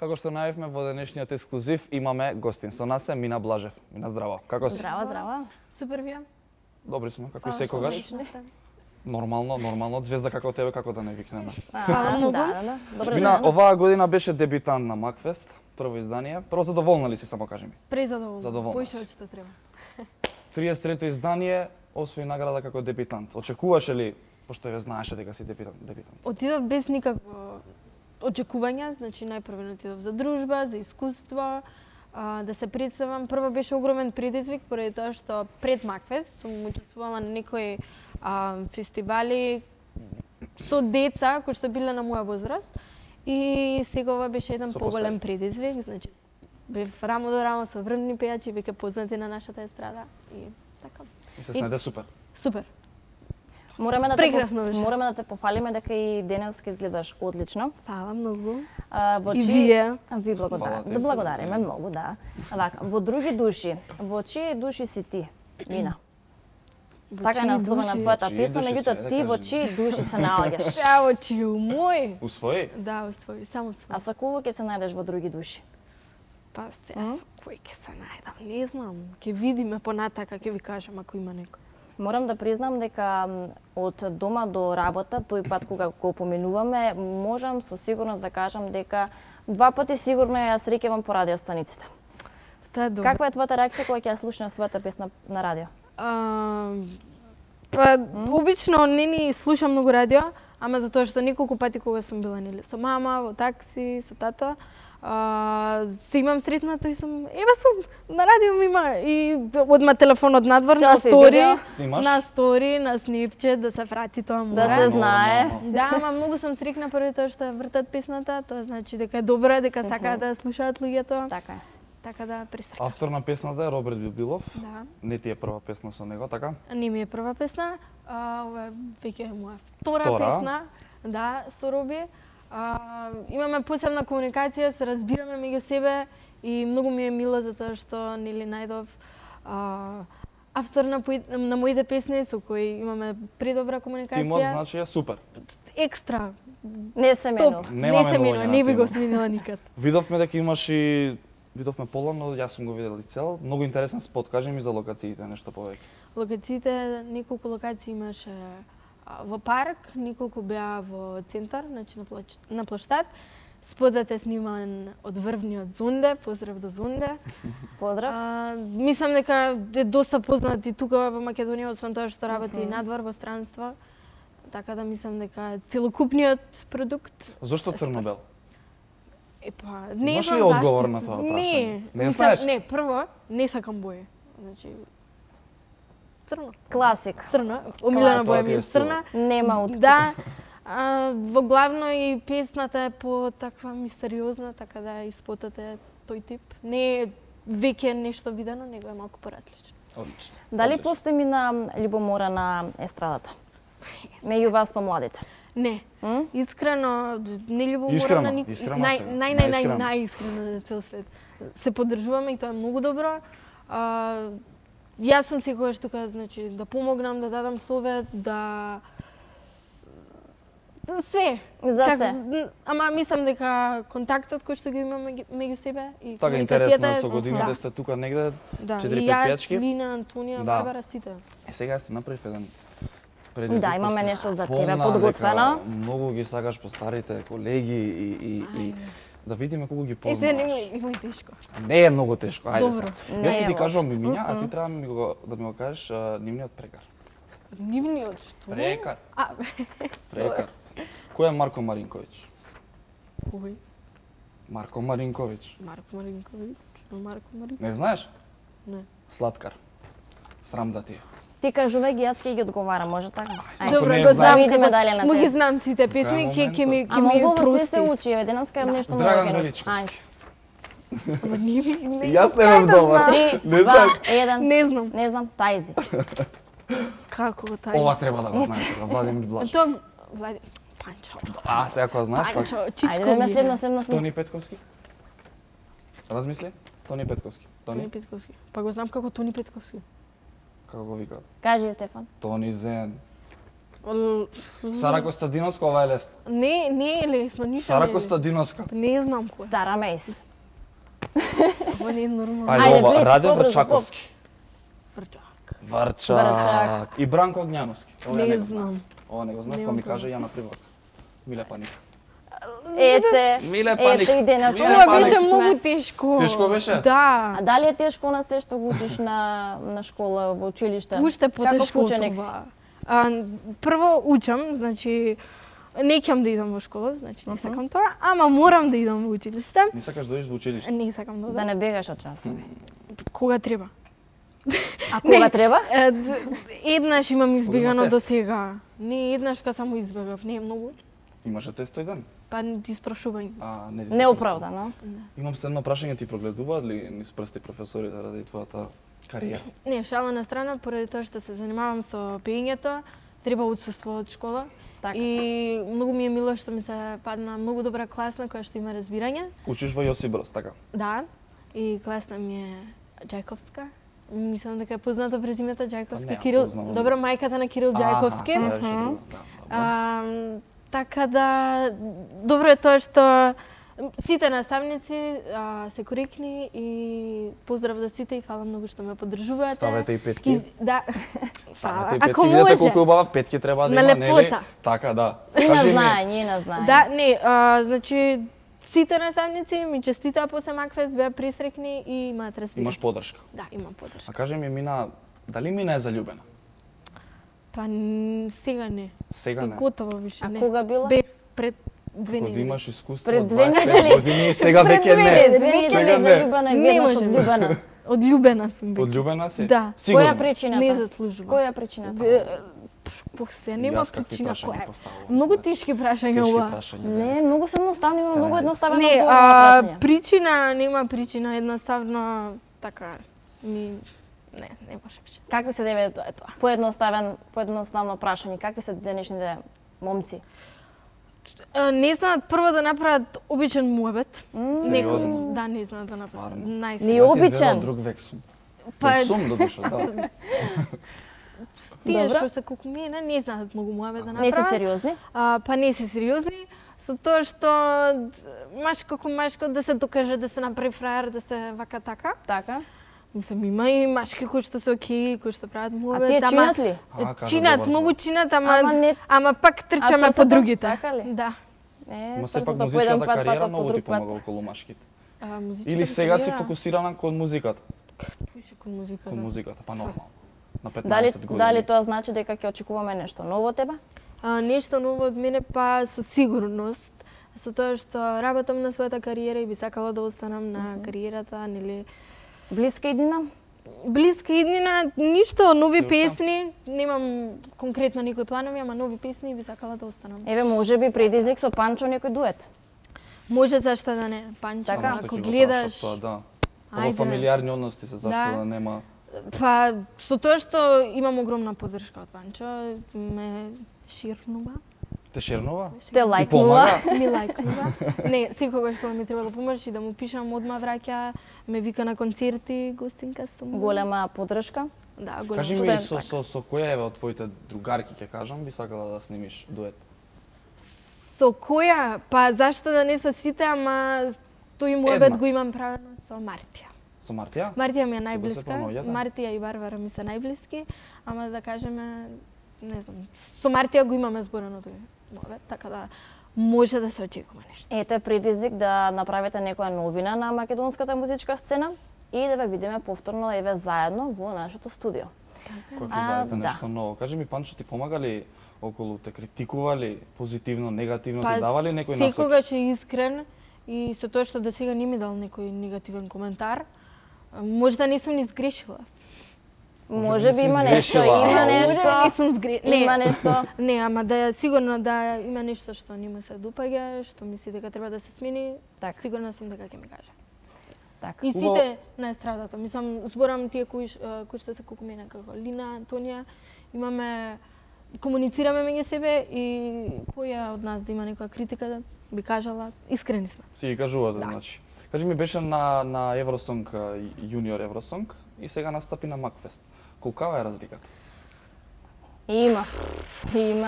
Како што најавме во денешниот ексклузив имаме гостин со нас е Мина Блажев. Мина, здраво. Како си? Здраво, здраво. Супер вие. Добри сме, како и секогаш. Нормално, звезда како тебе, како да не викнеме. Фала многу. Да. Добро Мина, ден. оваа година беше дебютант на Макфест, прво издание. Прво задоволна ли си, само кажи ми? Презадоволна. Задоволна Поише си. од што треба. 33-то издание, освои награда како дебютант. Очекуваше ли, пошто ја знаеше дека си дебютант? Отидов без никакво очекување, значи најпрво отидов за дружба, за искуство, да се представам. Прво беше огромен предизвик, поради тоа што пред Макфест сум учествувала на некои фестивали со деца кои што биле на моја возраст и сега ова беше еден поголем предизвик, значи бев рамо до рамо со врвни пејачи, веќе познати на нашата естрада и така. И се снајде супер. Супер. Прекрасно беше. Мораме да те пофалиме дека и денес ке изгледаш одлично. Фала многу. И вие. Ви благодарам. Да благодариме многу, да. Вака, во други души, во чии души си ти, Мина? Така е насловена твојата песна, меѓутоа ти во чии души се наоѓаш? Да, во чии мој. Усвои? Да, усвои, само свој. А со кого ќе се најдеш во други души? Па сега со кој ќе се најдам, не знам. Ќе видиме понатака, ќе ви кажам ако има некој. Морам да признам дека од дома до работа, тој пат кога го поминуваме, можам со сигурност да кажам дека два пати сигурно ја среќавам по радиостаниците. Тоа е добро. Каква е твојата реакција кога ќе ја слушнеш својата песна на радио? Па обично не ни слушам многу радио, ама затоа што неколку пати кога сум била нели со мама, во такси, со тато, се имам сретнато и сум, еве сум, на радио ми има и одма телефонот надвор на стори, на стори, на Snapchat, да се врати тоа мора. Да се знае. Да, ама многу сум срекна поради тоа што вртат песната, тоа значи дека е добра, дека сакаат да ја слушаат луѓето. Така е. Така да пресрекна. Автор на песната е Роберт Билбилов. Да. Не ти е прва песна со него, така? Не ми е прва песна, ова веќе е моја втора песна, да, со Роби. Имаме посебна комуникација, се разбираме меѓу себе и многу ми е мило затоа што нели најдов автор на моите песни со кои имаме предобра комуникација. Тимот значи е супер. Екстра. Не се менува. Не се менува, не би го сменила никад. Видовме дека имаш и видовме пола, но јас сум го видел и цел. Многу интересен спот, кажи ми за локациите нешто повеќе. Локациите, неколку локации имаше во парк, неколку беа во центар, значи на плоштад. Спотот е сниман од врвниот Зонде, поздрав до Зонде. Поздрав. Мислам дека е доста познат и тука во Македонија, освен тоа што работи и надвор во странство. Така да мислам дека целокупниот продукт. Зошто црно-бел? Епа, не имаш знам ли одговор зашто. на тоа прашање? Не знаеш? Не, прво, не сакам боја. Значи, црно. Класик. Црно, омилена боја ми е црна. Нема откид. Да, во главно и песната е по таква мистериозна, така да и спотот е тој тип. Не е веќе нешто видено, него е малку поразлично. Одлично. Дали постои Мина љубомора на естрадата? Меѓу вас помладите? Не. Искрено, не љубомора Искрено, на никој. искрено се. Најискрено на цел свет. Се поддржуваме и тоа е многу добро. Јас сум секогаш тука, значи, да помогнам, да дадам совет, да све. За се. Ама мислам дека контактот кој што го имаме меѓу себе и Така интересно е со годините сте тука негде 4-5 печки. Да, Лина, Антонија, Барбара, сите. Сега сте направив еден предизвик. Да, имаме нешто за тебе подготвено. Многу ги сакаш по старите колеги и да видиме колку ги познаваш. Има и тешко. Не е многу тешко, ајде Добро. сега. Јас ќе ти кажувам Мимиња, а ти треба да ми го кажеш нивниот прекар. Нивниот што? Прекар. Прекар. Кој е Марко Маринковиќ? Кој? Марко Маринковиќ. Марко Маринковиќ. Не знаеш? Не. Слаткар. Срам да ти е. Ти кажувај ги, јас ќе ги одговарам, може така? Добро, не го знаеш. знам, Видиме дали на му ги те. знам сите песни, ќе ми Ама ово се прости. се учи, еве денеска имам нешто ново. Драган ќе научам. Величковски. Ама не Јас не имам добар. 3, Не 2, знам. 1. Не знам. Не знам, тајзи. Како тај? Ова треба да го знаеш, Владимир Блаж. Тоа Влади Панчо. Сега кога знаеш, така. Панчо, Ајде Чичко. да ме следно. Тони Петковски? Размисли? Тони Петковски. Тони Петковски. Па го знам како Тони Петковски. Како го викаат? Кажи, Стефан. Тони Зен. Сара Костадиновска, ова е лесно. Не е лесно, ништо Сара не е. Костадиновска. Не знам кој. Сара Мейс. Ова не е нормално. Ајде Ајде, ова, блиц, Раде побрзо, Врчаковски. Врчак. Врчак. И Бранко Огњановски. Ова ја Не го знам. знам. Ова не го знам, па ми каже Јана Привак. Миле Паника. Ете, Миле Паник. ете и денес. Миле Ова Паник. беше многу тешко. Тешко беше? Да. А дали е тешко на се што го учиш на школа, во училиште? Уште Каков потешко од ученик си? това. Прво учам, значи не ќам да идам во школа, значи не сакам тоа, ама морам да идам во училиште. Не сакаш да одиш во училиште? Не сакам да Да одам. не бегаш од час. Кога треба. А кога треба? Еднаш имам избегано тест? до сега. Не, еднаш кога само избегав, не е многу. Имаше тест тој ден? Па испрашување. Не ти се Неоправдано. Имам се едно прашање, ти прогледуваат ли низ прсти професорите ради твојата кариера? Не, шала на страна, поради тоа што се занимавам со пеењето, треба отсуство од школа. Така. И многу ми е мило што ми се падна многу добра класна која што има разбирање. Учиш во Јосип Брз, така? Да. И класна ми е Џајковска. Мислам дека е познато презимето Џајковски. Па не, Кирил, познавам. добро, мајката на Кирил Џајковски. Аха, тоа беше друго, да, Така да, добро е тоа што сите наставници се коректни и поздрав до сите и фала многу што ме поддржувате. Ставете и петки. Да. Ставете и Ако петки, видете може. колку убава петки треба да На има, нели? лепота. Така, да. И Кажи не ми, знае, ние не знае. Да, не, значи сите наставници ми честитаа после Макфест, беа присрекни и имаат разбирање. имаш подршка. Да, имам подршка. А кажи ми, дали Мина е заљубена? Па сега не. Сега не. Готово више А не. кога била? Бе пред 2 Кога недели. имаш искуство Пред од 2 25 недели. години и сега Пред веќе не. две недели Сега не. заљубена и Не веднаш може. одљубена. Одљубена сум веќе. Одљубена си? Да. Сигурно. Која причината? Не заслужува. Која причината? Се И нема јас какви причина прашања која. поставувам, Многу знаеш. тешки прашања Тешки ова. прашања. Не, многу се едноставно, има многу Ајде. едноставен Не, одговор на прашање. причина нема причина, едноставно така не може више. Какви се деве тоа? Поедноставно прашање, какви се денешните момци? Не знаат прво да направат обичен муабет. Сериозно? Да, не знаат да направат. Стварно? Ни Најсериозно. Јас обичен. изгледам друг век сум. Па, Сум до душа, да. тие Добро. што се колку мене не знаат многу муабет да Не направат. се сериозни? Па не се сериозни, со тоа што машко да се докаже, да се направи фраер, да се вака така. Така. Мислам, има и машки кои што се окей, кои што прават А муабет. тие чинат ли? кажа Чинат, добар многу звук. чинат, Ама не- ама пак трчаме срцето? по другите. Така ли? Да. Е, Ма сепак срцето по еден музичката пат, кариера патот по многу ти друг пат. помага околу машките. Музичката Или сега си кариера, фокусирана кон музиката? Пише кон музиката. Кон музиката, па нормално. На 15 Дали години. дали тоа значи дека ќе очекуваме нешто ново од тебе? Нешто ново од мене, па со сигурност. Со тоа што работам на својата кариера и би сакала да останам на кариерата, нели Блиска иднина? блиска иднина, ништо, нови Се оставам. песни, немам конкретно никои планови, ама нови песни и би сакала да останам. Еве можеби предизвик со Панчо некој дует. Може зашто да не, Панчо, Така. Само што ако ќе го гледаш, прашав тоа, да. Во Ајде. фамилиарни односи се, зашто Да. да нема... па со тоа што имам огромна поддршка од Панчо, ме ширнува, Те шернува? Те Ти лајкнува. помага? ми лајкнува. Не, секогаш кога ми треба да помогнеш и да му пишам, одма враќа, ме вика на концерти, гостинка сум. Голема поддршка. Да, голема. Кажи Што ми, да е со која еве од твоите другарки ќе кажам, би сакала да снимиш дует? Со која? Па зашто да не со сите, ама тој муабет Една. го имам правено со Мартија. Со Мартија? Мартија ми е Ти го се најблиска, понаоѓа, да? Мартија и Барбара ми се најблиски, ама да кажеме, не знам, со Мартија го имаме зборено тој муабет, така да може да се очекува нешто. Ете предизвик да направите некоја новина на македонската музичка сцена и да ве видиме повторно еве заедно во нашето студио. Кој ќе А, заедете да. нешто ново? Кажи ми, Панчо, ти помага ли околу, те критикували позитивно, негативно, Па, ти давали некој насоки? секогаш е искрен и со тоа што до сега не ми дал некој негативен коментар, можда не сум ни сгрешила. Може би си има нешто, сгрешила, има ау. нешто. Може би сум сгрешила. Има нешто. Не, ама да е сигурно да има нешто што не му се допаѓа, што мисли дека треба да се смени, Така. сигурно сум дека ќе ми каже. Така. И сите на естрадата, мислам, зборам тие кои што се колку мене, како Лина, Антонија, имаме, комуницираме меѓу себе и која од нас да има некоја критика да би кажала, искрени сме. Си ги кажувате, Да. значи. Кажи ми, беше на Евросонг, јуниор Евросонг и сега настапи на Макфест. Колкава е разликата? Има,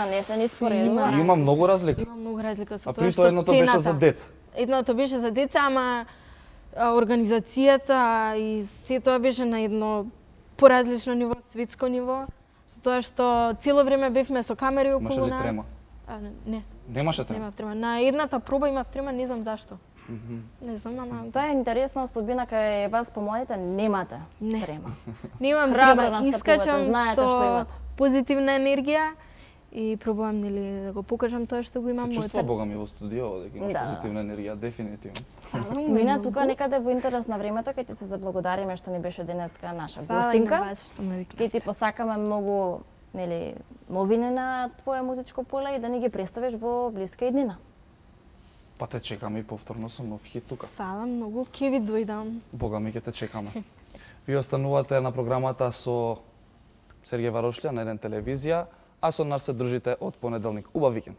не се ни споредува. Има многу разлика. Има многу разлика со А тоа при што тоа едното беше за сцената- деца. Едното беше за деца, ама организацијата и се тоа беше на едно поразлично ниво, светско ниво, со тоа што цело време бевме со камери Имаше околу ли нас. трема? Не, Немаше трема. немав трема. На едната проба имав трема, не знам зашто. Не знам, ама Тоа е интересна особина кај вас помладите немате Не. трема. немам Храбро трема. настапувате, Искачам знаете што со имате. позитивна енергија и пробувам нели да го покажам тоа што го имам. Се мојата- чувства Бога ми во студио дека имаш Да. позитивна енергија, дефинитивно. Фала Мина многу. тука некаде во интерес на времето, кај ти се заблагодариме што ни беше денеска наша Фала и на гостинка. вас што ме викнавте. Ке ти посакаме многу нели новини на твое музичко поле и да ни ги представиш во блиска иднина. Па те чекаме и повторно со нов хит тука. Фала многу, ќе ви дојдам. Бога ми ќе те чекаме. Вие останувате на програмата со Сергеј Варошлја на еден телевизија, а со нас се дружите од понеделник. Убав викенд.